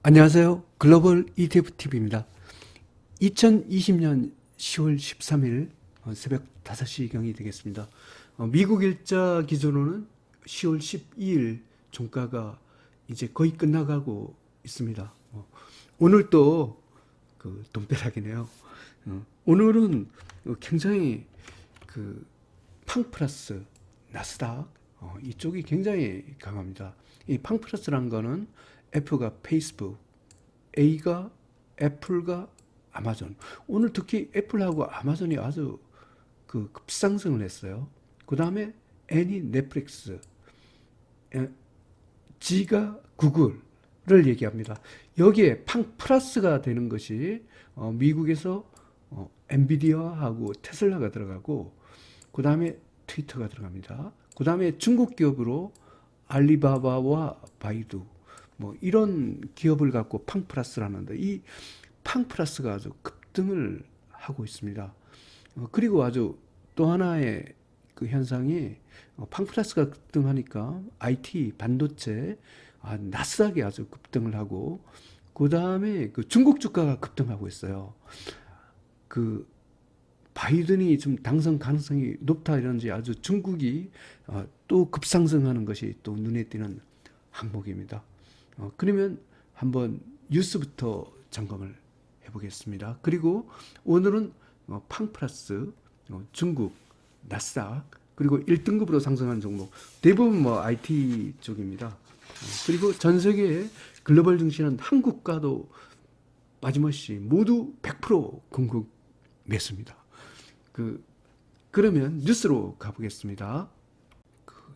안녕하세요. 글로벌 ETFTV입니다. 2020년 10월 13일 새벽 5시경이 되겠습니다. 미국 일자 기준으로는 10월 12일 종가가 이제 거의 끝나가고 있습니다. 오늘 또 돈벼락이네요. 오늘은 굉장히 팡플러스, 나스닥 이쪽이 굉장히 강합니다. 이 팡플러스란 거는 F가 페이스북, A가 애플과 아마존. 오늘 특히 애플하고 아마존이 아주 급상승을 했어요. 그 다음에 N이 넷플릭스, G가 구글을 얘기합니다. 여기에 팡 플러스가 되는 것이 미국에서 엔비디아하고 테슬라가 들어가고, 그 다음에 트위터가 들어갑니다. 그 다음에 중국 기업으로 알리바바와 바이두, 이런 기업을 갖고 팡플러스라는데, 이 팡플러스가 아주 급등을 하고 있습니다. 그리고 아주 또 하나의 현상이, 팡플러스가 급등하니까 IT, 반도체, 나스닥이 아주 급등을 하고, 그 다음에 중국 주가가 급등하고 있어요. 바이든이 좀 당선 가능성이 높다 이런지 아주 중국이 또 급상승하는 것이 또 눈에 띄는 항목입니다. 그러면 한번 뉴스부터 점검을 해보겠습니다. 그리고 오늘은 팡플러스, 중국, 나스닥, 그리고 1등급으로 상승한 종목 대부분 IT 쪽입니다. 그리고 전 세계의 글로벌 증시는 한국과도 빠짐없이 모두 100% 공급 매수입니다. 그러면 뉴스로 가보겠습니다.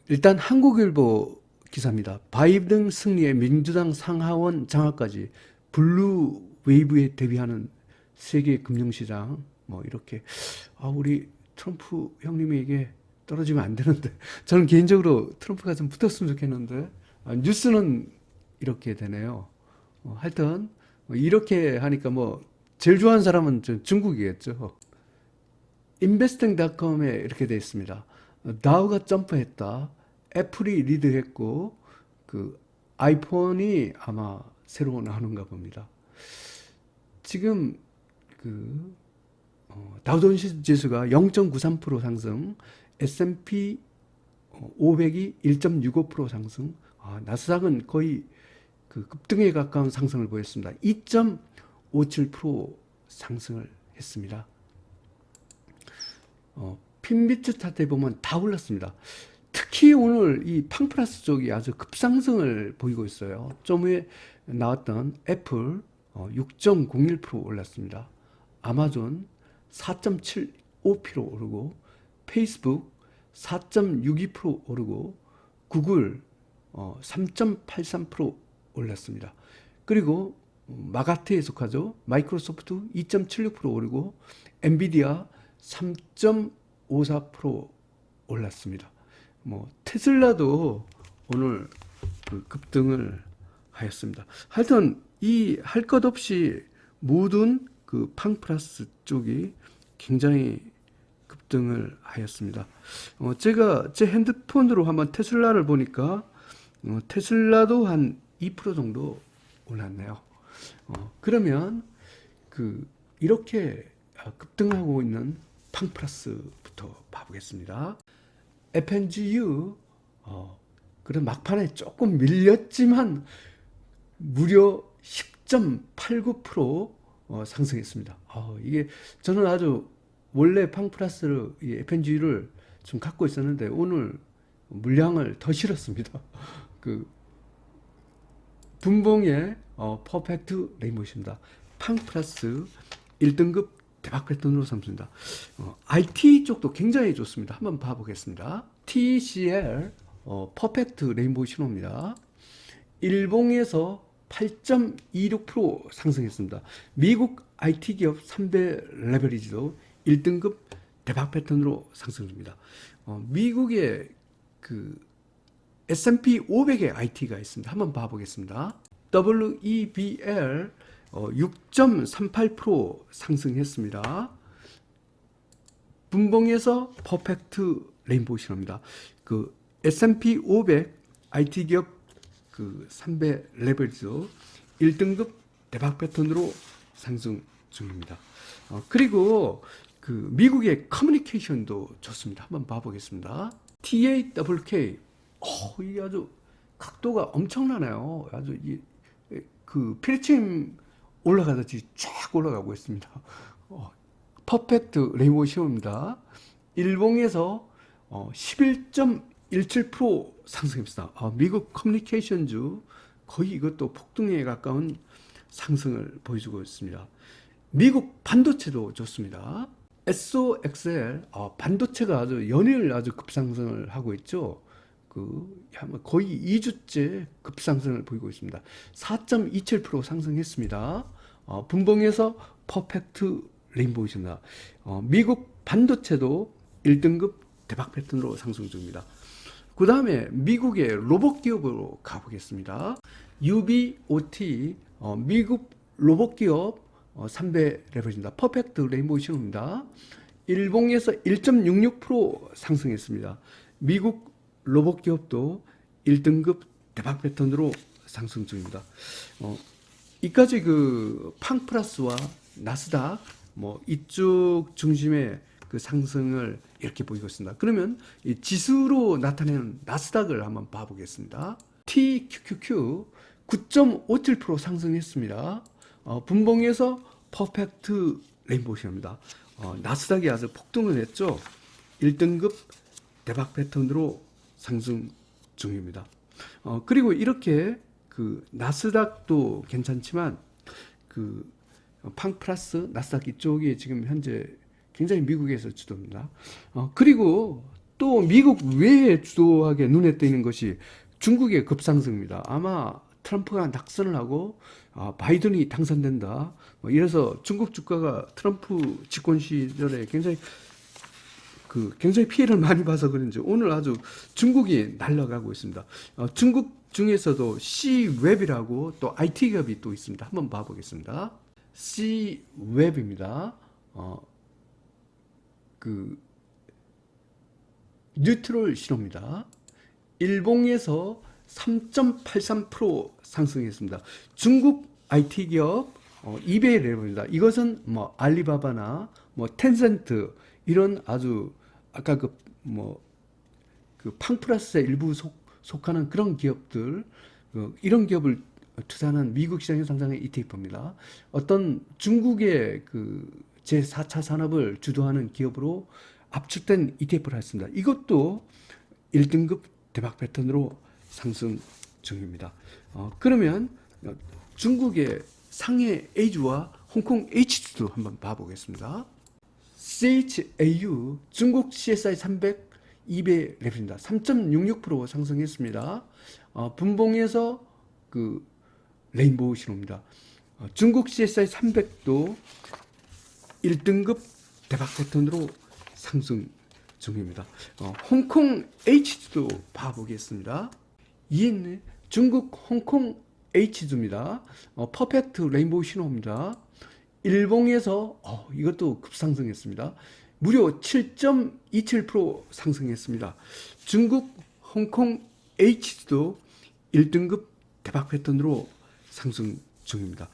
일단 한국일보 기사입니다. 바이든 승리에 민주당 상하원 장악까지 블루 웨이브에 대비하는 세계 금융시장. 이렇게 우리 트럼프 형님에게 떨어지면 안 되는데, 저는 개인적으로 트럼프가 좀 붙었으면 좋겠는데, 뉴스는 이렇게 되네요. 하여튼 이렇게 하니까 제일 좋아하는 사람은 중국이겠죠. investing.com에 이렇게 되어 있습니다. 다우가 점프했다. 애플이 리드했고, 아이폰이 아마 새로 나오는가 봅니다. 지금 다우존스 지수가 0.93% 상승, S&P 500이 1.65% 상승, 나스닥은 거의 급등에 가까운 상승을 보였습니다. 2.57% 상승을 했습니다. 핀비트 차트에 보면 다 올랐습니다. 특히 오늘 이 팡플러스 쪽이 아주 급상승을 보이고 있어요. 좀 후에 나왔던 애플 6.01% 올랐습니다. 아마존 4.75% 오르고, 페이스북 4.62% 오르고, 구글 3.83% 올랐습니다. 그리고 마가트에 속하죠. 마이크로소프트 2.76% 오르고, 엔비디아 3.54% 올랐습니다. 테슬라도 오늘 급등을 하였습니다. 하여튼 이 할 것 없이 모든 팡플러스 쪽이 굉장히 급등을 하였습니다. 제가 제 핸드폰으로 한번 테슬라를 보니까 테슬라도 한 2% 정도 올랐네요. 그러면 이렇게 급등하고 있는 팡플러스부터 봐보겠습니다. FNGU 그런 막판에 조금 밀렸지만 무려 10.89% 상승했습니다. 이게 저는 아주 원래 팡플러스를 FNGU를 좀 갖고 있었는데 오늘 물량을 더 실었습니다. 분봉의 퍼펙트 레인보우입니다. 팡플러스 1등급 대박 패턴으로 삼습니다. IT 쪽도 굉장히 좋습니다. 한번 봐보겠습니다. TCL 퍼펙트 레인보우 신호입니다. 일봉에서 8.26% 상승했습니다. 미국 IT 기업 3대 레버리지도 1등급 대박 패턴으로 상승합니다. 미국의 S&P 500의 IT가 있습니다. 한번 봐보겠습니다. WEBL 6.38% 상승했습니다. 분봉에서 퍼펙트 레인보우 신호입니다. S&P 500 IT 기업 3배 레벨죠. 1등급 대박 패턴으로 상승 중입니다. 그리고 그 미국의 커뮤니케이션도 좋습니다. 한번 봐보겠습니다. TAWK, 이게 아주 각도가 엄청나네요. 아주 그 피레침 올라가듯이 쫙 올라가고 있습니다. 퍼펙트 레인보우 신호입니다. 일봉에서 11.17% 상승했습니다. 미국 커뮤니케이션주 거의 이것도 폭등에 가까운 상승을 보여주고 있습니다. 미국 반도체도 좋습니다. SOXL 반도체가 아주 연일 아주 급상승을 하고 있죠. 거의 2주째 급상승을 보이고 있습니다. 4.27% 상승했습니다. 분봉에서 퍼펙트 레인보우입니다. 미국 반도체도 1등급 대박 패턴으로 상승 중입니다. 그 다음에 미국의 로봇 기업으로 가보겠습니다. UBOT 미국 로봇 기업 3배 레버리지입니다. 퍼펙트 레인보우 신호입니다. 일봉에서 1.66% 상승했습니다. 미국 로봇 기업도 1등급 대박 패턴으로 상승 중입니다. 이까지 그 팡플러스와 나스닥 이쪽 중심의 그 상승을 이렇게 보이고 있습니다. 그러면 이 지수로 나타내는 나스닥을 한번 봐보겠습니다. TQQQ 9.57% 상승했습니다. 분봉에서 퍼펙트 레인보우입니다. 나스닥이 아주 폭등을 했죠. 1등급 대박 패턴으로 상승 중입니다. 그리고 이렇게 그 나스닥도 괜찮지만 그 팡플러스 나스닥 이쪽이 지금 현재 굉장히 미국에서 주도입니다. 그리고 또 미국 외에 주도하게 눈에 띄는 것이 중국의 급상승입니다. 아마 트럼프가 낙선을 하고 바이든이 당선된다. 이래서 중국 주가가 트럼프 집권 시절에 굉장히 피해를 많이 봐서 그런지 오늘 아주 중국이 날아가고 있습니다. 중국 중에서도 C웹이라고 또 IT 기업이 또 있습니다. 한번 봐보겠습니다. C웹입니다. 뉴트럴 신호입니다. 일봉에서 3.83% 상승했습니다. 중국 IT 기업 이베이 레벨입니다. 이것은 알리바바나 텐센트 이런 아주 아까 그 팡플러스의 일부 속하는 그런 기업들 이런 기업을 투자하는 미국 시장에 상장한 ETF입니다. 어떤 중국의 제4차 산업을 주도하는 기업으로 압축된 ETF를 했습니다. 이것도 1등급 대박 패턴으로 상승 중입니다. 그러면 중국의 상해 A주와 홍콩 H주도 한번 봐보겠습니다. CHAU 중국 CSI 300 2배 레벨입니다. 3.66% 상승했습니다. 분봉에서 레인보우 신호입니다. 중국 CSI 300도 1등급 대박 패턴으로 상승 중입니다. 홍콩 H주도 봐보겠습니다. 이는 중국 홍콩 H주입니다. 퍼펙트 레인보우 신호입니다. 일봉에서 이것도 급상승했습니다. 무려 7.27% 상승했습니다. 중국 홍콩 H주도 1등급 대박 패턴으로 상승 중입니다.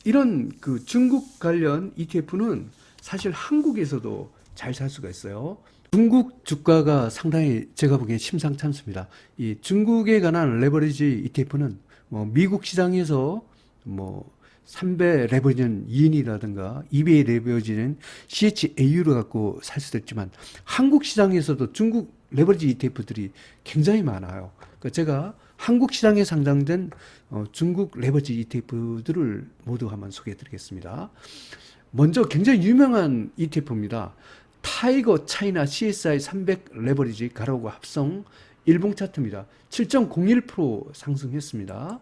이런 중국 관련 ETF는 사실 한국에서도 잘 살 수가 있어요. 중국 주가가 상당히 제가 보기엔 심상치 않습니다. 이 중국에 관한 레버리지 ETF는 미국 시장에서 3배 레버리지는 이인이라든가 2배 레버리지는 CHAU를 갖고 살 수도 있지만 한국 시장에서도 중국 레버리지 ETF들이 굉장히 많아요. 그러니까 제가 한국 시장에 상장된 중국 레버리지 ETF들을 모두 한번 소개해 드리겠습니다. 먼저 굉장히 유명한 ETF입니다. 타이거 차이나 CSI 300 레버리지 가로고 합성 일봉 차트입니다. 7.01% 상승했습니다.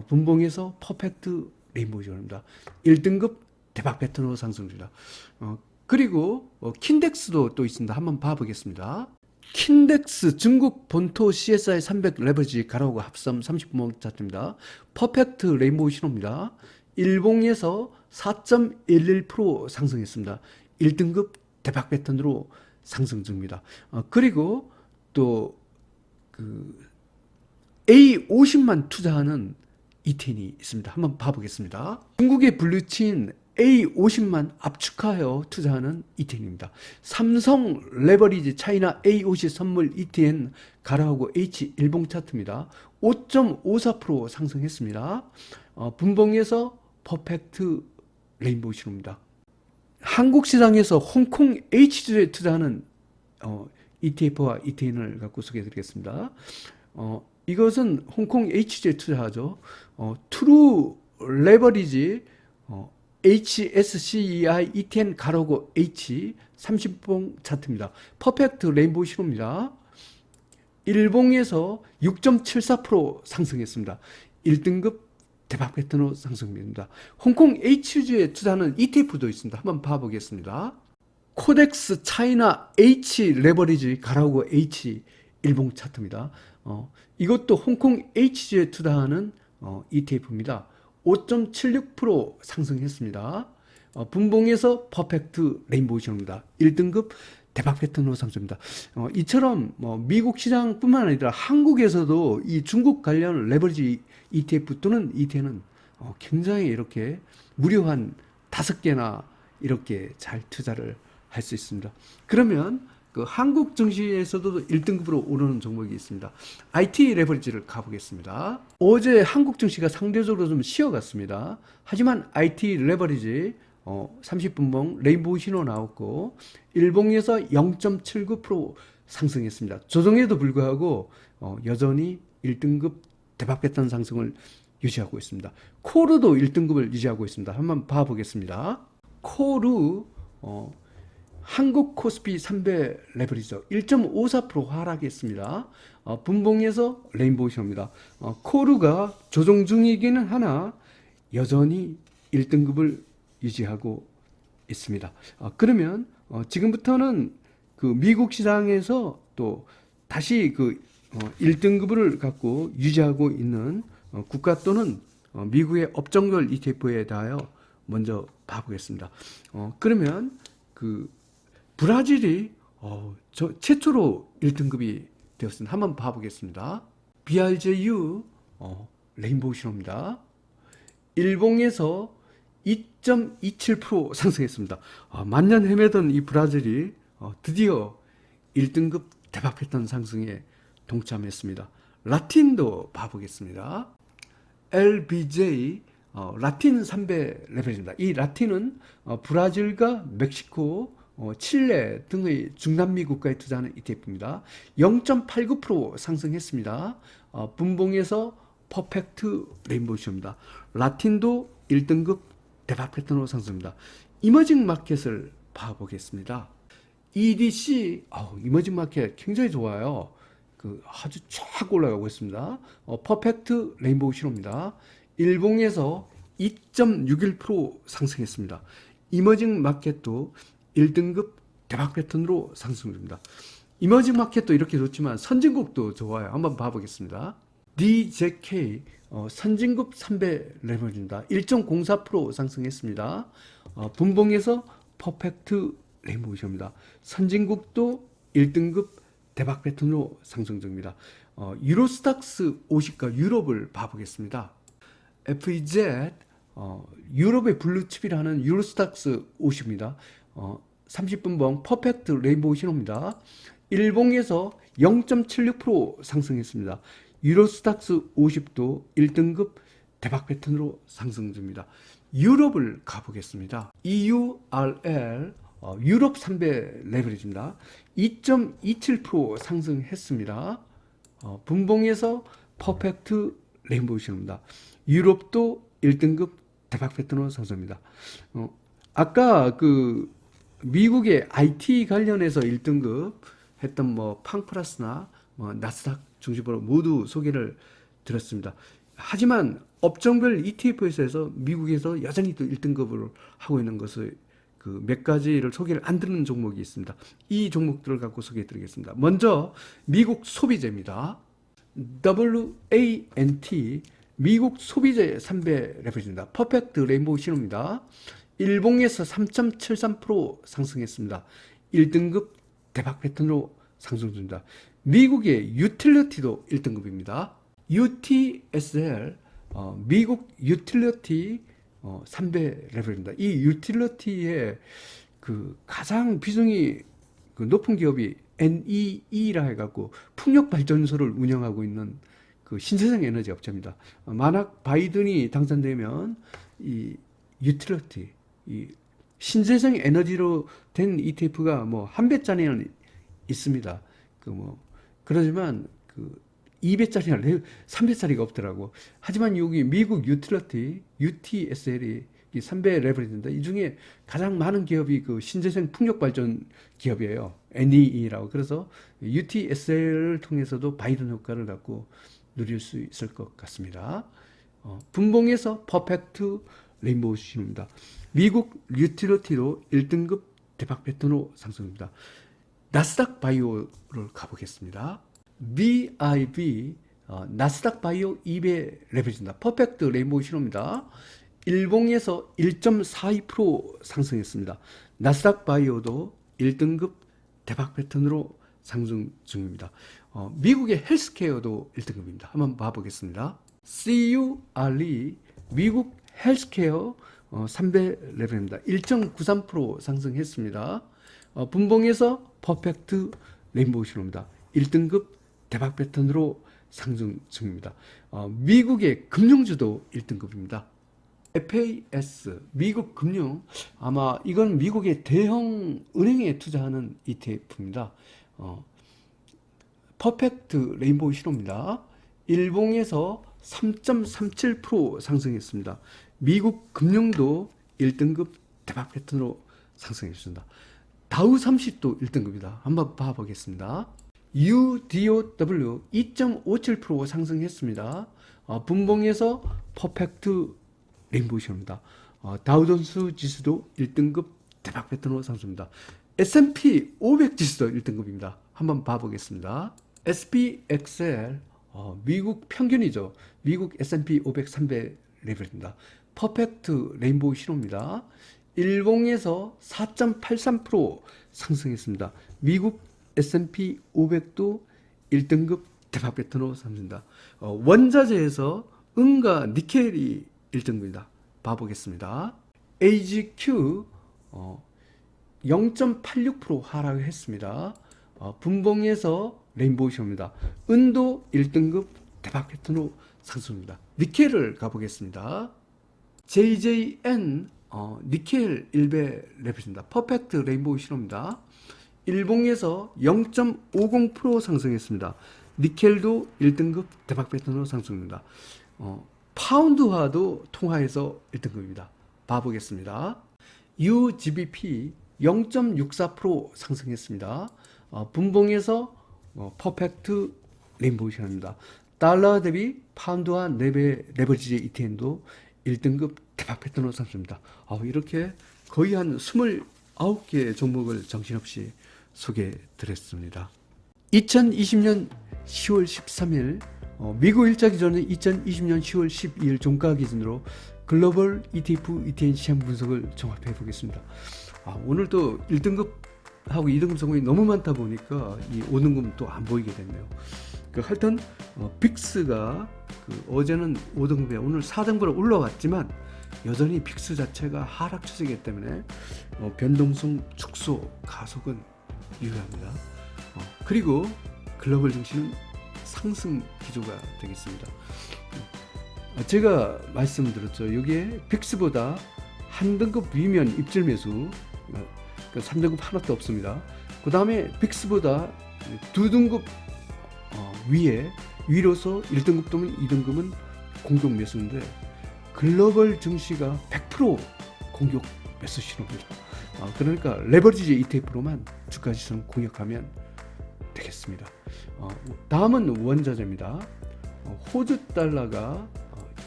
분봉에서 퍼펙트 레인보우입니다. 1등급 대박 패턴으로 상승 중입니다. 그리고 킨덱스도 또 있습니다. 한번 봐보겠습니다. 킨덱스 중국 본토 CSI 300 레버리지 가로고 합성 30분봉 차트입니다. 퍼펙트 레인보우 신호입니다. 일봉에서 4.11% 상승했습니다. 1등급 대박 패턴으로 상승 중입니다. 그리고 또 A50만 투자하는 ETN이 있습니다. 한번 봐보겠습니다. 중국의 블루친 A50만 압축하여 투자하는 ETN입니다. 삼성 레버리지 차이나 A50 선물 ETN 가라하고 H 일봉 차트입니다. 5.54% 상승했습니다. 분봉에서 퍼펙트 레인보우 신호입니다. 한국 시장에서 홍콩 H주에 투자하는 ETF와 ETN을 갖고 소개해 드리겠습니다. 이것은 홍콩 H주에 투자하죠. 트루 레버리지 HSCEI ETN 가로고 H 30봉 차트입니다. 퍼펙트 레인보우 신호입니다. 일봉에서 6.74% 상승했습니다. 1등급 대박 패턴으로 상승입니다. 홍콩 H주에 투자하는 ETF도 있습니다. 한번 봐보겠습니다. 코덱스 차이나 H 레버리지 가라고 H 일봉 차트입니다. 이것도 홍콩 H주에 투자하는 ETF입니다. 5.76% 상승했습니다. 분봉에서 퍼펙트 레인보우 신호입니다. 1등급 대박 패턴으로 상승입니다. 이처럼 미국 시장뿐만 아니라 한국에서도 이 중국 관련 레버리지 ETF 또는 ETN은 굉장히 이렇게 무료한 5개나 이렇게 잘 투자를 할 수 있습니다. 그러면 그 한국 증시에서도 1등급으로 오르는 종목이 있습니다. IT 레버리지를 가보겠습니다. 어제 한국 증시가 상대적으로 좀 쉬어갔습니다. 하지만 IT 레버리지 30분봉 레인보우 신호 나왔고 일봉에서 0.79% 상승했습니다. 조정에도 불구하고 여전히 1등급 대박 패턴 상승을 유지하고 있습니다. 코르도 1등급을 유지하고 있습니다. 한번 봐보겠습니다. 코르 한국 코스피 300 레버리지 1.54% 하락했습니다. 분봉에서 레인보우 신호입니다. 코르가 조정 중이기는 하나 여전히 1등급을 유지하고 있습니다. 그러면 지금부터는 그 미국 시장에서 또 다시 그 1등급을 갖고 유지하고 있는 국가 또는 미국의 업종별 ETF에 대하여 먼저 봐보겠습니다. 그러면 그 브라질이 최초로 1등급이 되었습니다. 한번 봐보겠습니다. BRJU 레인보우 신호입니다. 일봉에서 2.27% 상승했습니다. 만년 헤매던 이 브라질이 드디어 1등급 대박 패턴 상승에 동참했습니다. 라틴도 봐보겠습니다. LBJ 라틴 300 레벨입니다. 이 라틴은 브라질과 멕시코, 칠레 등의 중남미 국가에 투자하는 ETF입니다. 0.89% 상승했습니다. 분봉에서 퍼펙트 레인보우 신호입니다. 라틴도 1등급 대박 패턴으로 상승합니다. 이머징 마켓을 봐보겠습니다. EDC 이머징 마켓 굉장히 좋아요. 아주 쫙 올라가고 있습니다. 퍼펙트 레인보우 신호입니다. 일봉에서 2.61% 상승했습니다. 이머징 마켓도 1등급 대박 패턴으로 상승합니다. 이머징 마켓도 이렇게 좋지만 선진국도 좋아요. 한번 봐보겠습니다. DJK 선진국 300 레버리지입니다. 1.04% 상승했습니다. 분봉에서 퍼펙트 레인보우 신호입니다. 선진국도 1등급 대박 패턴으로 상승 중입니다. 유로스탁스 50과 유럽을 봐보겠습니다. FEZ 유럽의 블루칩이라는 유로스탁스 50입니다. 30분봉 퍼펙트 레인보우 신호입니다. 일봉에서 0.76% 상승했습니다. 유로스탁스 50도 1등급 대박 패턴으로 상승 중입니다. 유럽을 가보겠습니다. EURL 유럽 300 레버리지입니다. 2.27% 상승했습니다. 분봉에서 퍼펙트 레인보우 신호입니다. 유럽도 1등급 대박 패턴으로 상승합니다. 아까 그 미국의 IT 관련해서 1등급 했던 팡플러스나 나스닥 중심으로 모두 소개를 드렸습니다. 하지만 업종별 ETF에서 미국에서 여전히 또 1등급을 하고 있는 것을 그 몇 가지를 소개를 안 드리는 종목이 있습니다. 이 종목들을 갖고 소개해 드리겠습니다. 먼저 미국 소비재입니다. WANT 미국 소비재 300 레버리지입니다. 퍼펙트 레인보우 신호입니다. 일봉에서 3.73% 상승했습니다. 1등급 대박 패턴으로 상승 중입니다. 미국의 유틸리티도 1등급입니다. UTSL 미국 유틸리티 3배 레벨입니다. 이 유틸리티의 그 가장 비중이 그 높은 기업이 NEE라 해갖고 풍력 발전소를 운영하고 있는 그 신재생 에너지 업체입니다. 만약 바이든이 당선되면 이 유틸리티, 이 신재생 에너지로 된 ETF가 뭐 한 배짜리는 있습니다. 그 뭐 그러지만 그 2배짜리나 3배짜리가 없더라고. 하지만 여기 미국 유틸리티 UTSL이 이 3배 레벨인데 이 중에 가장 많은 기업이 그 신재생 풍력 발전 기업이에요. NEE라고. 그래서 UTSL을 통해서도 바이든 효과를 갖고 누릴 수 있을 것 같습니다. 분봉에서 퍼펙트 레인보우 신호입니다. 미국 유틸리티로 1등급 대박 패턴으로 상승입니다. 나스닥 바이오를 가보겠습니다. BIB 나스닥 바이오 2배 레벨입니다. 퍼펙트 레인보우 신호입니다. 일봉에서 1.42% 상승했습니다. 나스닥 바이오도 1등급 대박 패턴으로 상승 중입니다. 미국의 헬스케어도 1등급입니다. 한번 봐보겠습니다. CURE 미국 헬스케어 3배 레벨입니다. 1.93% 상승했습니다. 분봉에서 퍼펙트 레인보우 신호입니다. 1등급 대박 패턴으로 상승 중입니다. 미국의 금융주도 1등급입니다. FAS 미국 금융, 아마 이건 미국의 대형 은행에 투자하는 ETF입니다. 퍼펙트 레인보우 신호입니다. 일봉에서 3.37% 상승했습니다. 미국 금융도 1등급 대박 패턴으로 상승했습니다. 다우 30도 1등급이다. 한번 봐보겠습니다. UDOW 2.57% 상승했습니다. 분봉에서 퍼펙트 레인보우 신호입니다. 다우존스 지수도 1등급 대박 패턴으로 상승합니다. S&P 500 지수도 1등급입니다. 한번 봐보겠습니다. SPXL 미국 평균이죠. 미국 S&P 500 3배 레벨입니다. 퍼펙트 레인보우 신호입니다. 일봉에서 4.83% 상승했습니다. 미국 S&P 500도 1등급 대박 패턴으로 상승합니다. 원자재에서 은과 니켈이 1등급입니다. 봐보겠습니다. AGQ 0.86% 하락했습니다. 분봉에서 레인보우 신호입니다. 은도 1등급 대박 패턴으로 상승합니다. 니켈을 가보겠습니다. JJN 니켈 1배 레벨입니다. 퍼펙트 레인보우 신호입니다. 일봉에서 0.50% 상승했습니다. 니켈도 1등급 대박 패턴으로 상승합니다. 파운드화도 통화해서 1등급입니다. 봐보겠습니다. UGBP 0.64% 상승했습니다. 분봉에서 퍼펙트 레인보우 신호입니다. 달러 대비 파운드화 4배 레버리지 ETN도 1등급 대박 패턴으로 상승합니다. 이렇게 거의 한 29개 종목을 정신없이 소개해 드렸습니다. 2020년 10월 13일 미국 일자 기준은 2020년 10월 12일 종가 기준으로 글로벌 ETF, ETN 시장 분석을 종합해 보겠습니다. 오늘도 1등급하고 2등급 종목이 너무 많다 보니까 이 5등급 또 안 보이게 됐네요. 하여튼 빅스가 어제는 5등급에 오늘 4등급으로 올라왔지만 여전히 빅스 자체가 하락 추세이기 때문에 변동성 축소 가속은 유효합니다. 그리고 글로벌 증시는 상승 기조가 되겠습니다. 제가 말씀드렸죠. 여기에 빅스보다 한 등급 위면 입질 매수, 3등급 하나도 없습니다. 그 다음에 빅스보다 2등급 위로서 1등급 또는 2등급은 공격 매수인데 글로벌 증시가 100% 공격 매수 신호입니다. 그러니까 레버리지 ETF로만 주가 지수는 공략하면 되겠습니다. 다음은 원자재입니다. 호주 달러가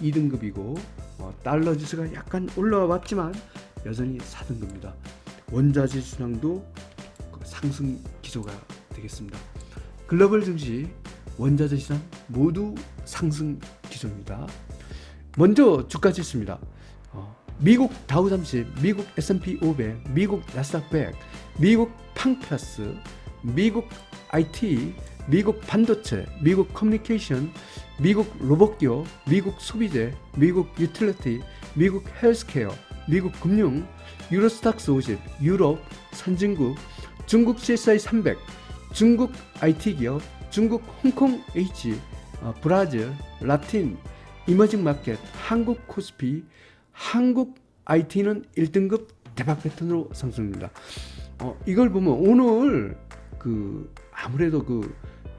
2등급이고 달러 지수가 약간 올라와 왔지만 여전히 4등급입니다. 원자재 시장도 상승 기조가 되겠습니다. 글로벌 증시, 원자재 시장 모두 상승 기조입니다. 먼저 주가 지수입니다. 미국 다우 30, 미국 S&P 500, 미국 나스닥 100, 미국 팡플러스, 미국 IT, 미국 반도체, 미국 커뮤니케이션, 미국 로봇기업, 미국 소비재, 미국 유틸리티, 미국 헬스케어, 미국 금융, 유로스탁스 50, 유럽, 선진국, 중국 CSI 300, 중국 IT 기업, 중국 홍콩 H, 브라질, 라틴, 이머징 마켓, 한국 코스피, 한국 IT는 1등급 대박 패턴으로 상승합니다. 이걸 보면 오늘 아무래도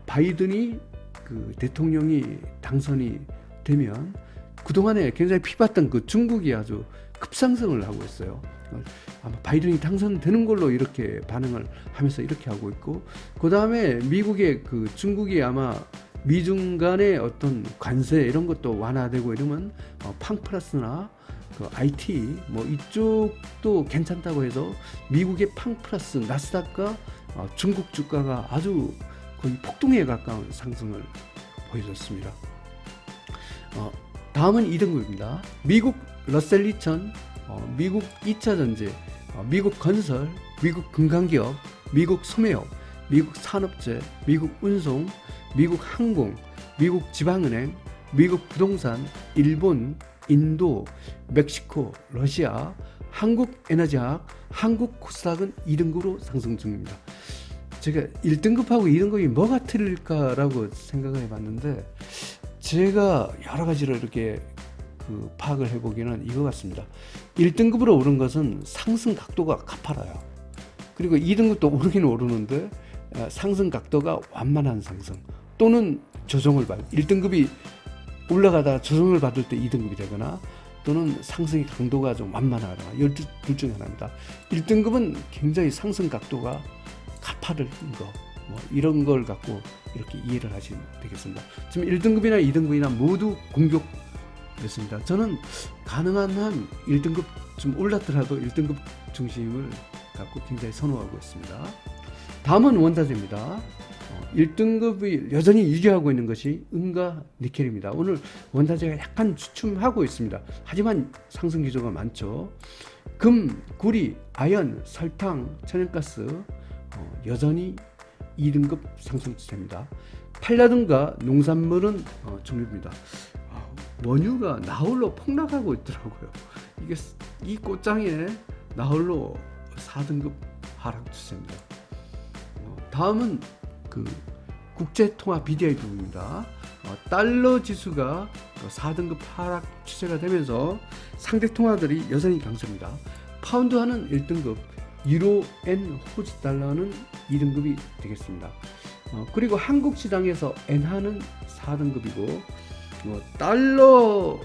바이든이 대통령이 당선이 되면 그동안에 굉장히 피봤던 중국이 아주 급상승을 하고 있어요. 아마 바이든이 당선되는 걸로 이렇게 반응을 하면서 이렇게 하고 있고, 그 다음에 미국의 중국이 아마 미중 간의 어떤 관세 이런 것도 완화되고 이러면 팡플러스나 IT 이쪽도 괜찮다고 해서 미국의 팡플러스 나스닥과 중국 주가가 아주 거의 폭등에 가까운 상승을 보여줬습니다. 다음은 2등급입니다. 미국 러셀 2000, 미국 2차 전지, 미국 건설, 미국 금강기업, 미국 소매업, 미국 산업재, 미국 운송, 미국 항공, 미국 지방은행, 미국 부동산, 일본, 인도, 멕시코, 러시아, 한국에너지학, 한국 코스닥은 2등급으로 상승 중입니다. 제가 1등급하고 2등급이 뭐가 틀릴까라고 생각을 해봤는데, 제가 여러 가지로 이렇게 파악을 해보기는 이거 같습니다. 1등급으로 오른 것은 상승 각도가 가파라요. 그리고 2등급도 오르긴 오르는데 상승 각도가 완만한 상승 또는 조정을 받을, 1등급이 올라가다가 조정을 받을 때 2등급이 되거나 또는 상승의 강도가 좀 완만하거나 둘 중에 하나입니다. 1등급은 굉장히 상승 각도가 가파른 거, 이런 걸 갖고 이렇게 이해를 하시면 되겠습니다. 지금 1등급이나 2등급이나 모두 공격했습니다. 저는 가능한 한 1등급 좀 올랐더라도 1등급 중심을 갖고 굉장히 선호하고 있습니다. 다음은 원자재입니다. 1등급이 여전히 유지하고 있는 것이 은과 니켈입니다. 오늘 원자재가 약간 주춤하고 있습니다. 하지만 상승 기조가 많죠. 금, 구리, 아연, 설탕, 천연가스 여전히 2등급 상승 추세입니다. 팔라딘과 농산물은 중립입니다. 원유가 나홀로 폭락하고 있더라고요. 이 꽃장에 나홀로 4등급 하락 추세입니다. 다음은 국제통화 BDI 부분입니다. 달러 지수가 4등급 하락 추세가 되면서 상대 통화들이 여전히 강세입니다. 파운드화는 1등급, 유로, 엔, 호주 달러는 2등급이 되겠습니다. 그리고 한국 시장에서 엔화는 4등급이고 달러는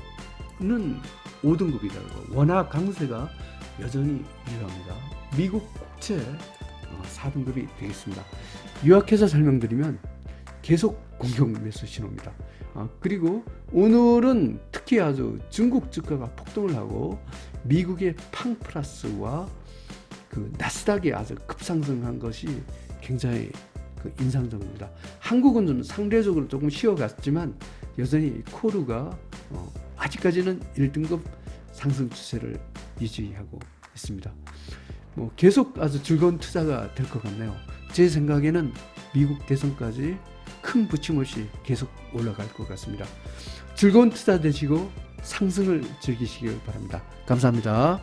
5등급이다. 원화 강세가 여전히 유효합니다. 미국 국채 4등급이 되겠습니다. 요약해서 설명드리면 계속 공격 매수 신호입니다. 그리고 오늘은 특히 아주 중국 주가가 폭등을 하고 미국의 팡플러스와 나스닥이 아주 급상승한 것이 굉장히 인상적입니다. 한국은 상대적으로 조금 쉬어갔지만 여전히 코르가 아직까지는 1등급 상승 추세를 유지하고 있습니다. 계속 아주 즐거운 투자가 될 것 같네요. 제 생각에는 미국 대선까지 큰 부침 없이 계속 올라갈 것 같습니다. 즐거운 투자 되시고 상승을 즐기시길 바랍니다. 감사합니다.